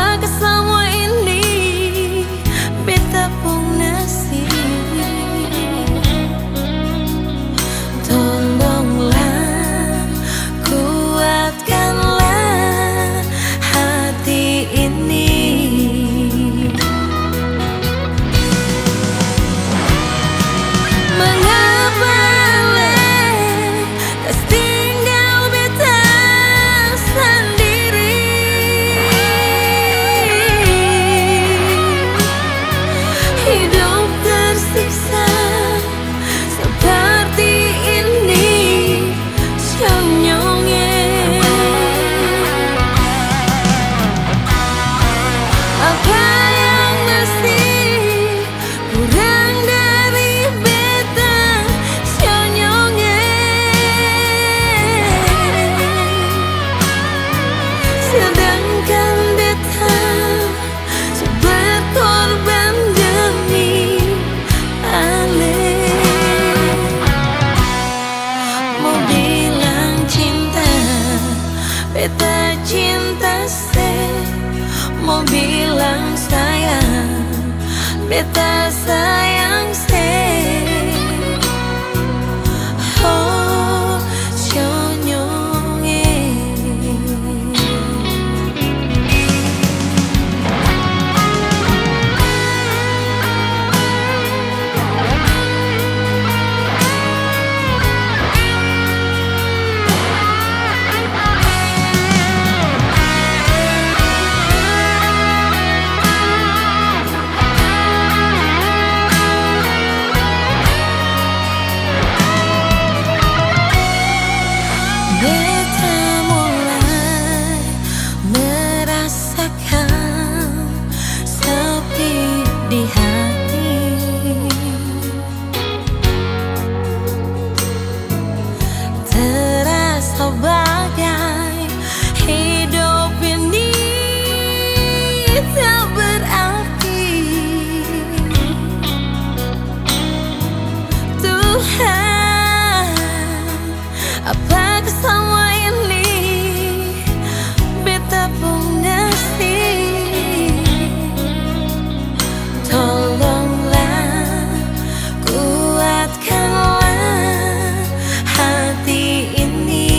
Apakah semua ini beta pun nasib? Tolonglah, kuatkanlah hati ini. Mengapa lekas tinggal beta sendiri? Hidup tersiksa seperti ini, senyongnya. Apa yang masih kurang dari beta, senyongnya? Sedangkan beta berkorban demi ale. Mau bilang cinta, beta cinta se. Mau bilang sayang, beta sayang se. Oh, senyongnya. Beta mulai merasakan sepi di hati. Terasa bagai hidup ini tak berarti. Tuhan, apakah semua ini beta pun nasib? Tolonglah, kuatkanlah hati ini.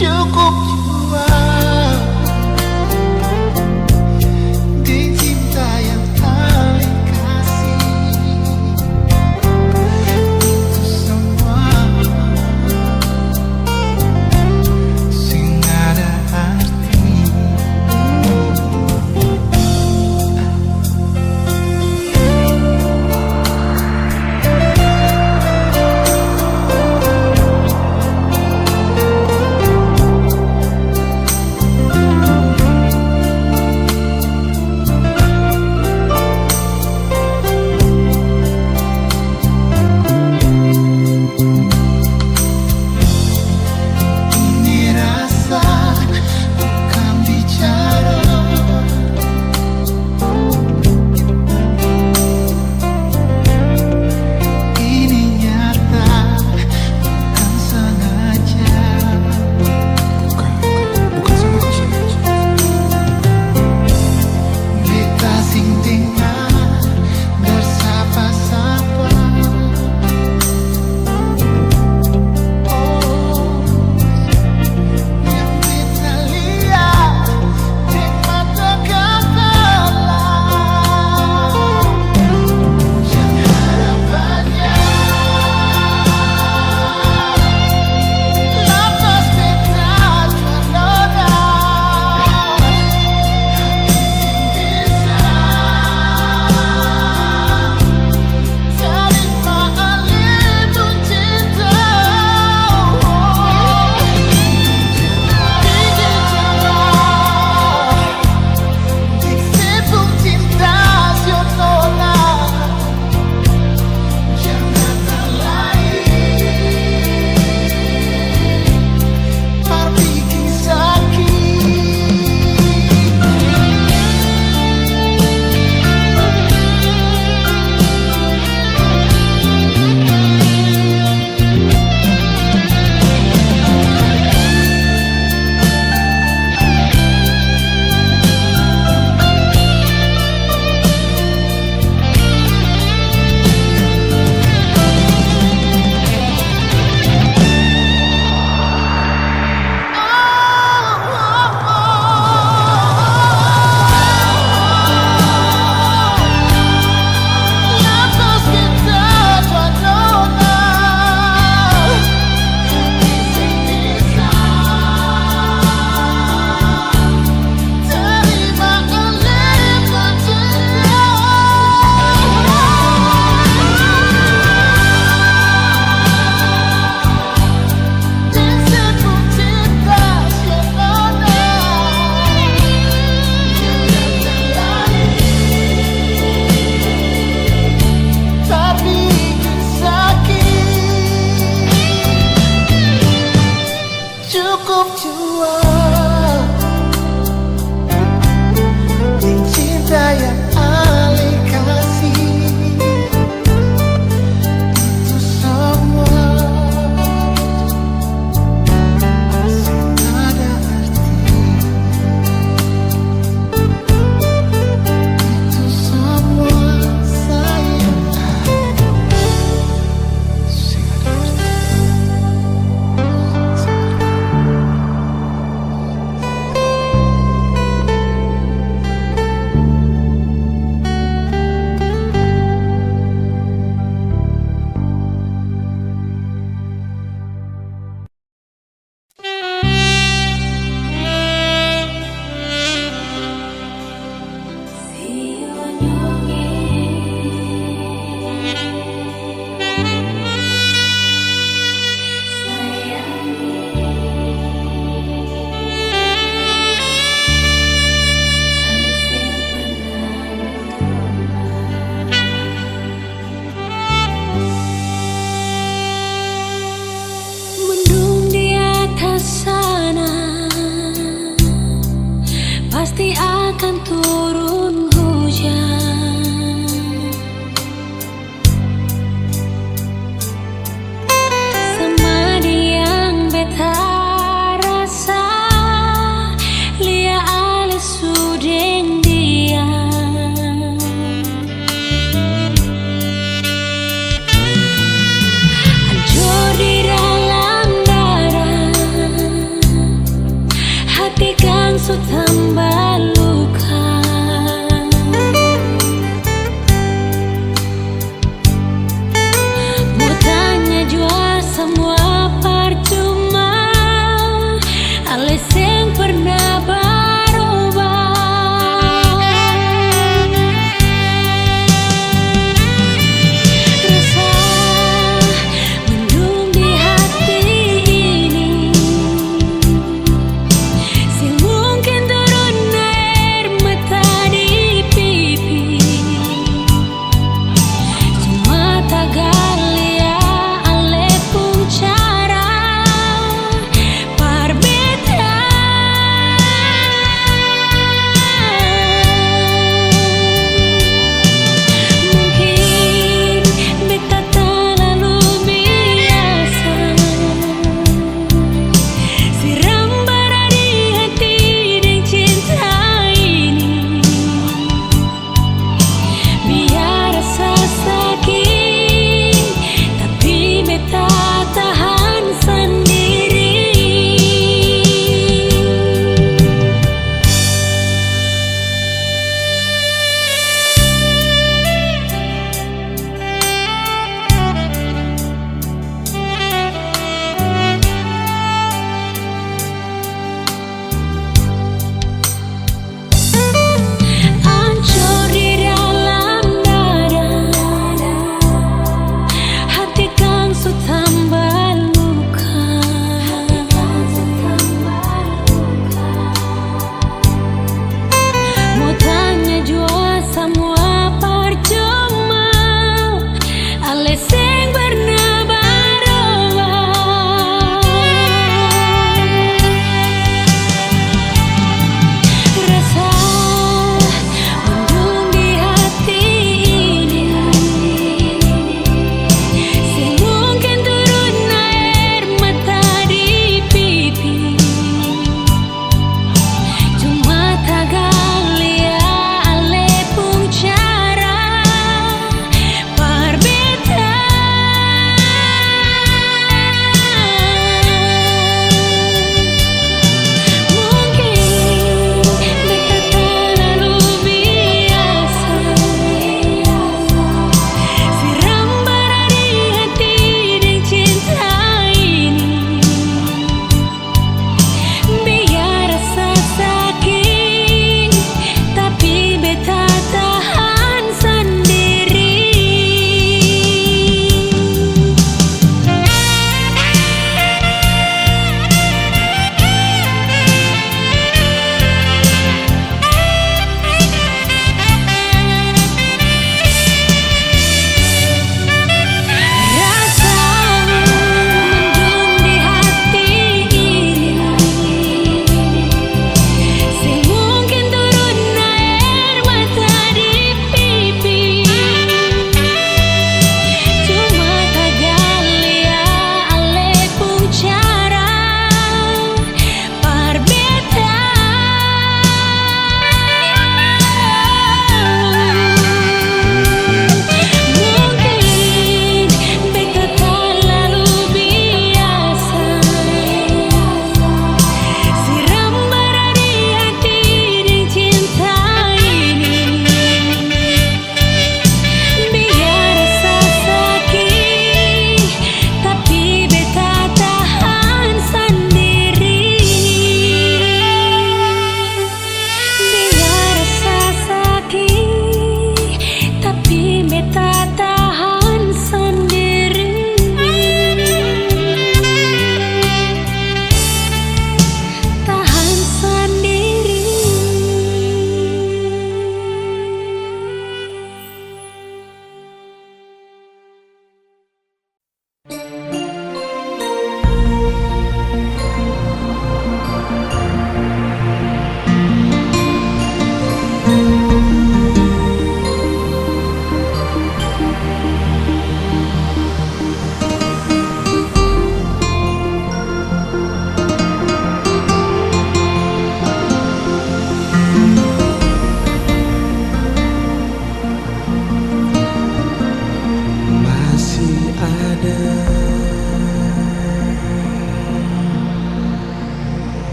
cukup jua di cinta yang paling kasih. Itu semua sing ada arti. Ini rasa bukan bicara, ini nyata bukan sengaja. Bukan sengaja. Beta sing dengar bersapa-sapa. Oh, yang beta lihat di mata kepala. Jangan harapannya lantas beta ternoda. Bisa terima alih cinta. Disebut cinta sionona, jangan terlalu berbikin sakit. Lantas kita ternoda. Bisa terima alih cinta. Disebut cinta sionona, terbikin sakit. Cukup jua di cinta yang alih kasih. Itu semua sing ada arti. Itu semua sayang sing ada arti. Mendung di atas sana pasti akan turun hujan. Sama dia yang beta rasa, lia alis sudeng dia. Hancur di dalam darah.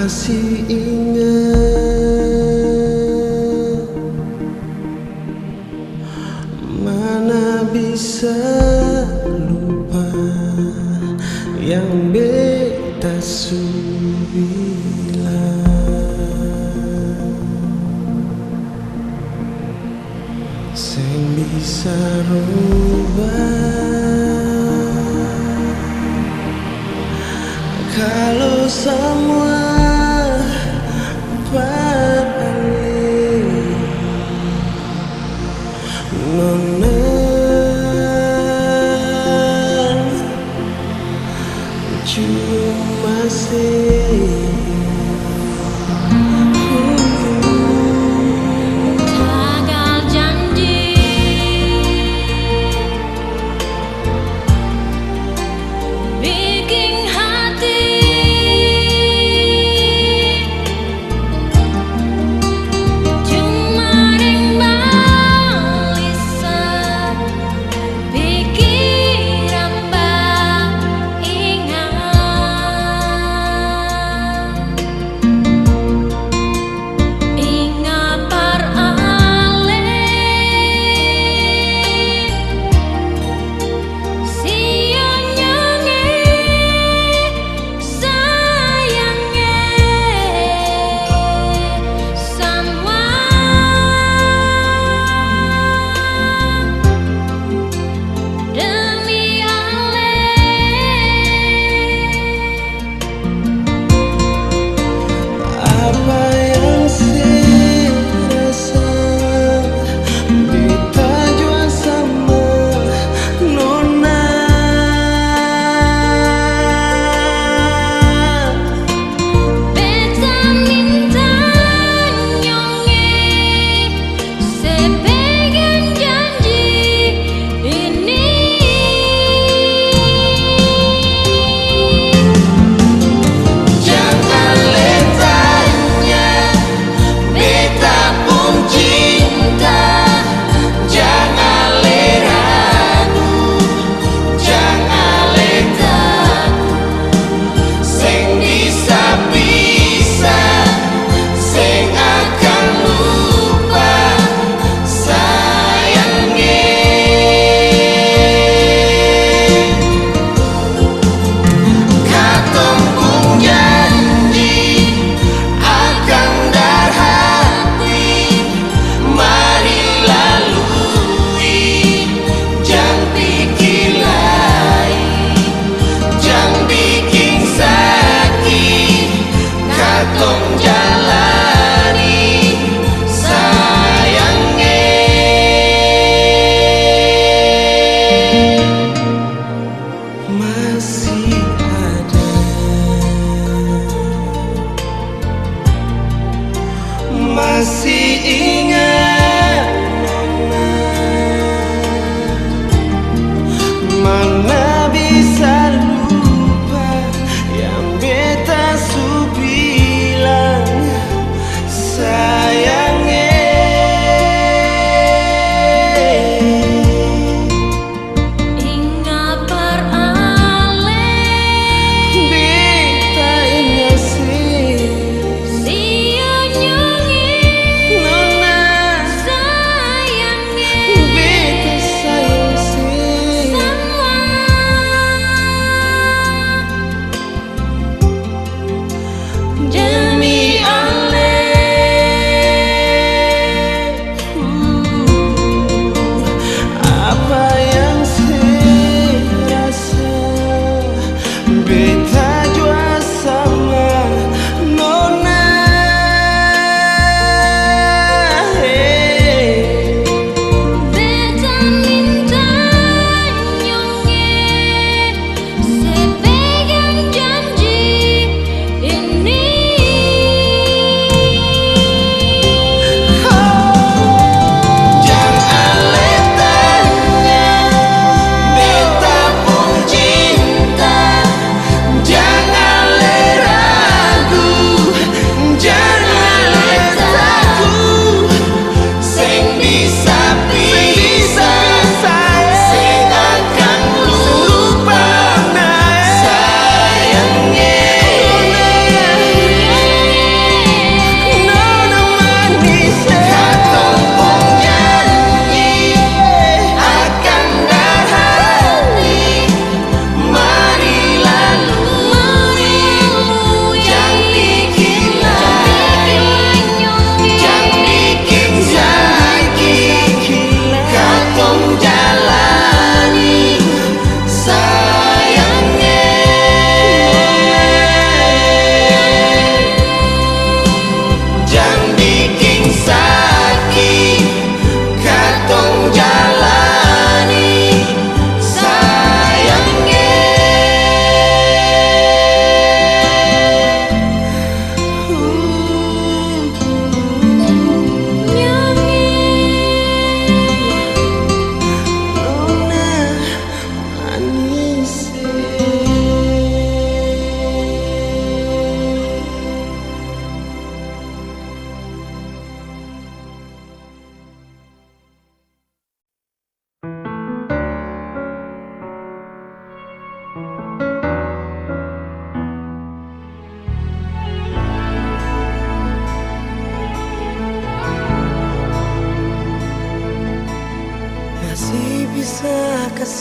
masih ingat, mana bisa lupa yang beta su bilang. Sing bisa rubah kalau semua balik, nona cuma gagal janji, bikin hati cuma balisa, pikiran ingat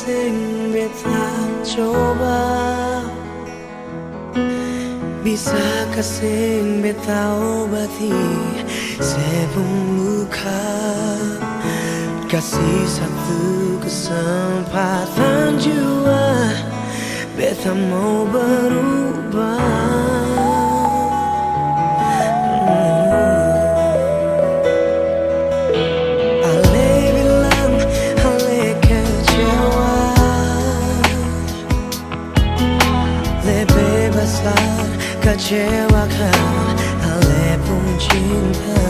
sing beta coba? Bisakah sing beta obati sebelum luka? Kasih satu kesempatan jua, beta mau berubah. Ale bilang ale kecewa, lebih besar kecewakan ale pun cinta.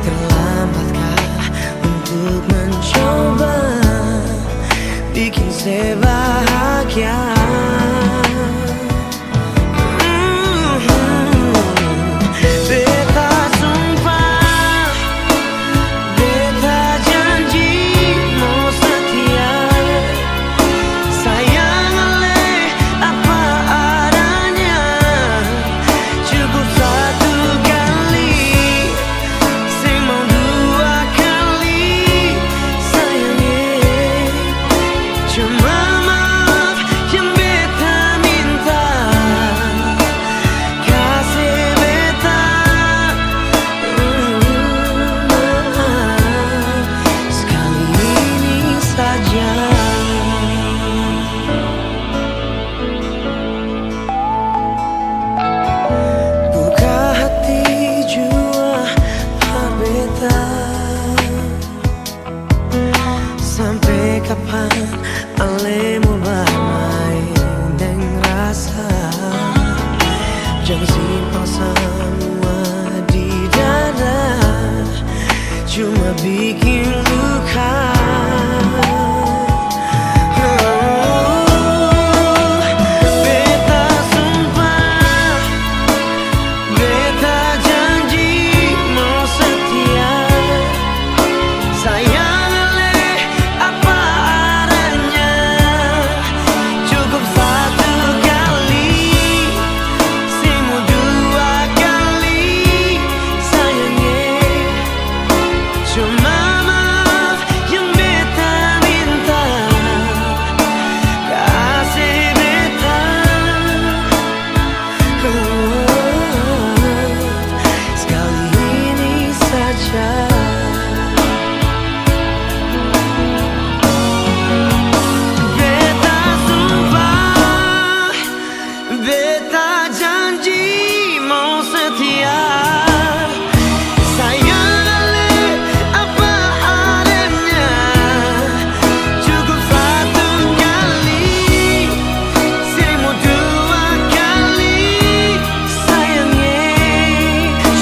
Terlambatkah untuk mencoba bikin saya bahagia? Beta sumpah, beta janji mau setia. Sayang ale apa adanya, cukup satu kali, saya mau dua kali. Sayangnya cuma maaf yang beta minta, kasih beta sekali ini saja. Buka hati jua par beta, sampai kapan ale mau bermain dengan rasa? Jangan simpan semua di dada, cuma bikin luka. Beta sumpah, beta janji mau setia. Sayang ale apa adanya, cukup satu kali, saya mau dua kali. Sayangnya cuma maaf yang beta minta, kasih beta sekali ini saja. Beta sumpah, beta janji mau setia. Sayang ale apa adanya, cukup satu kali, saya mau dua kali. Sayangnya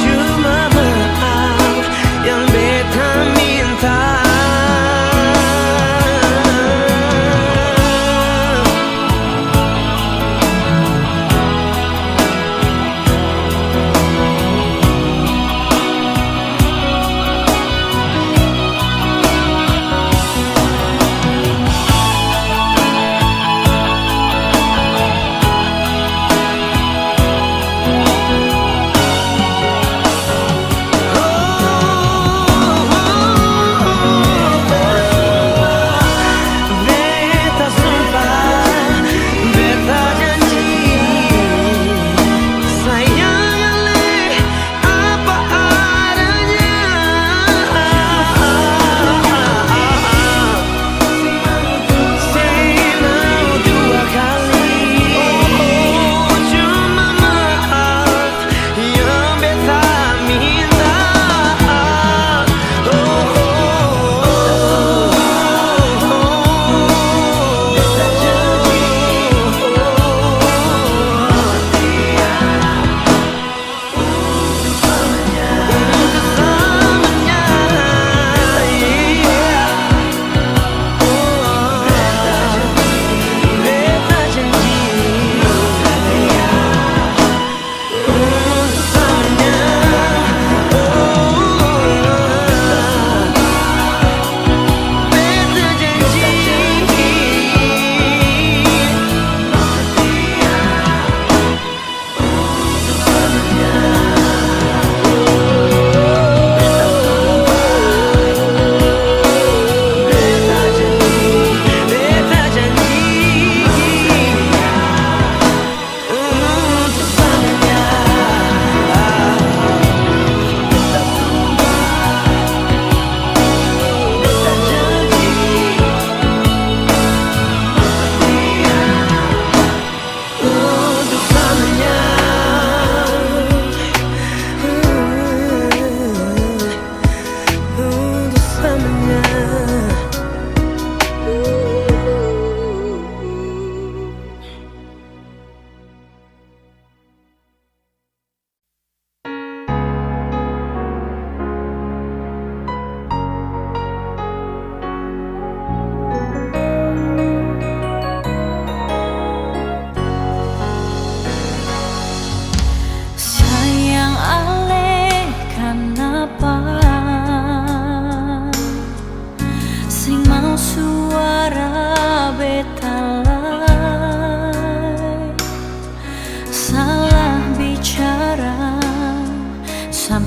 cuma maaf yang beta minta.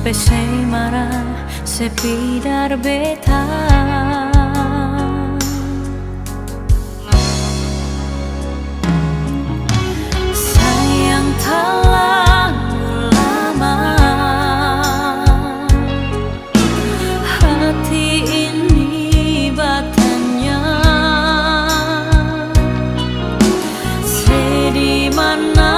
sampai saya marah sepidar beta. Sayang terlalu lama, hati ini batanya sedih mana.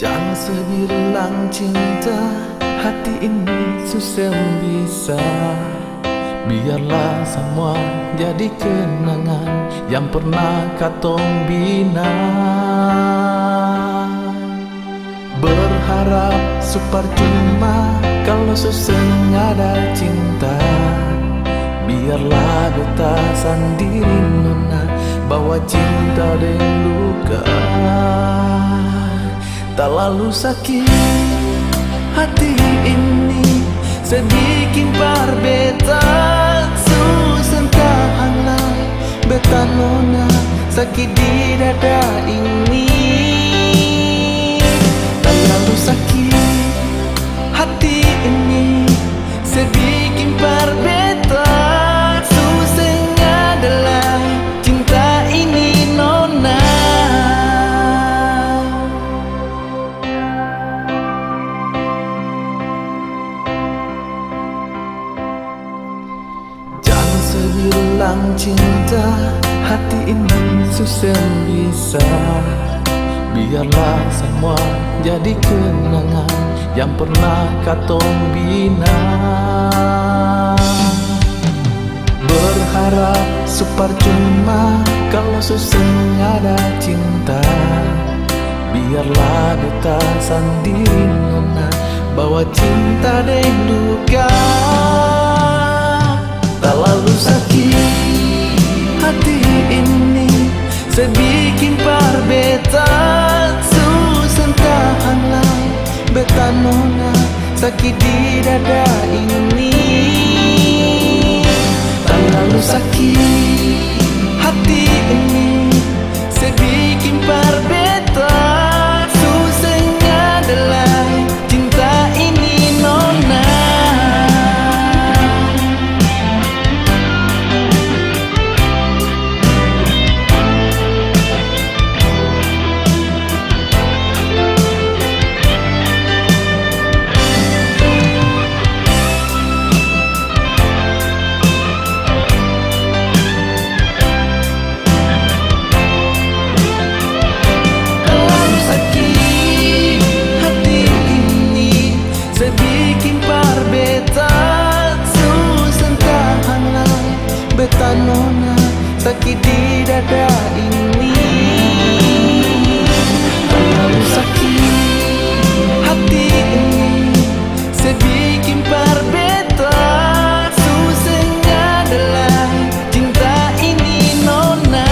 Jangan sebilang cinta, hati ini susah bisa. Biarlah semua jadi kenangan yang pernah katong bina. Berharap super cuma kalau susah ada cinta. Biarlah beta sendiri nona bawa cinta dan luka. Tak lalu sakit hati ini sedikit berbeta. Susah tahanlah beta nona sakit di dada ini. Tak lalu sakit hati ini sedikit berbeta. Susahnya adalah cinta ini nona. Sebilang cinta, hati ini susah bisa. Biarlah semua jadi kenangan yang pernah katong bina. harap sepercuma kalau suseng ada cinta. Biarlah beta sendiri nona bawa cinta dan duka. Tak lalu sakit hati ini sebikin par beta susah tahanlah beta nona sakit di dada ini. Terlalu sakit hati ini sebikin par beta susahnya adalah cinta ini nona. Beta nona sakit di dada ini. Terlalu sakit hati ini sebikin par beta susahnya adalah cinta ini nona.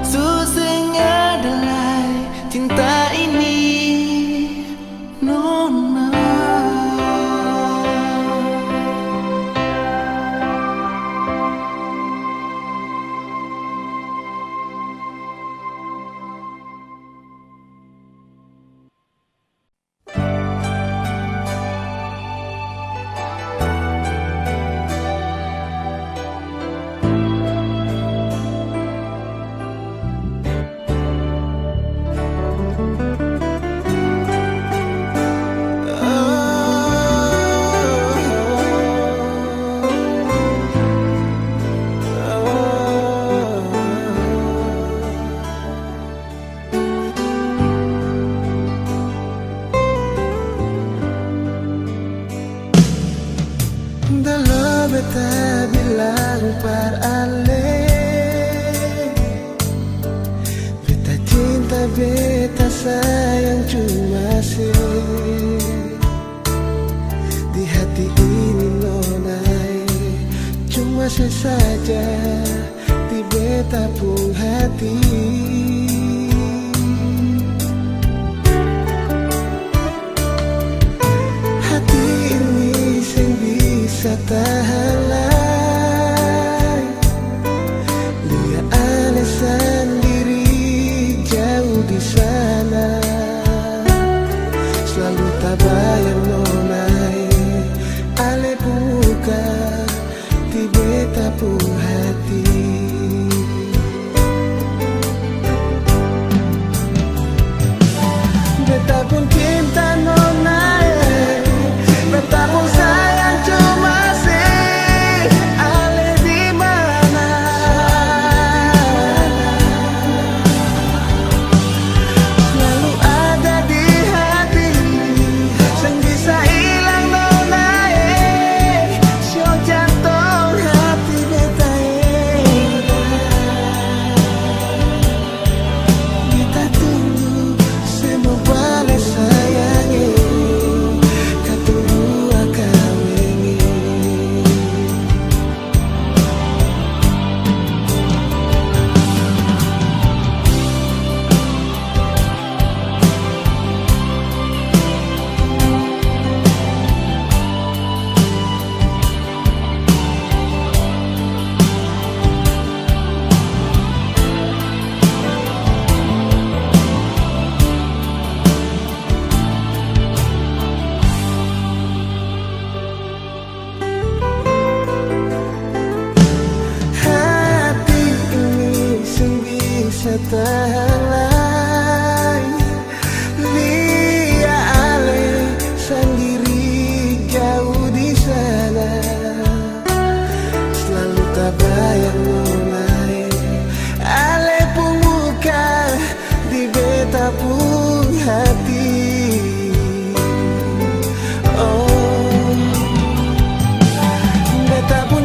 Susahnya adalah cinta ini nona. Dalam beta bilang par ale beta cinta beta sayang cuma se di hati ini nonai cuma se saja di beta pun hati. Tahanlah lihat aneh sendiri jauh di sana selalu tak bayang nonai ale buka di beta pun hati. Beta pun cinta nonai beta pun sayang cuma tahanlah lihat ale sendiri jauh di sana selalu tak bayang mulai ale pun buka di beta pun hati. Oh beta pun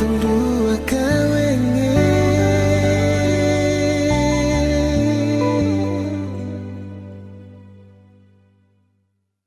hitung dua kali.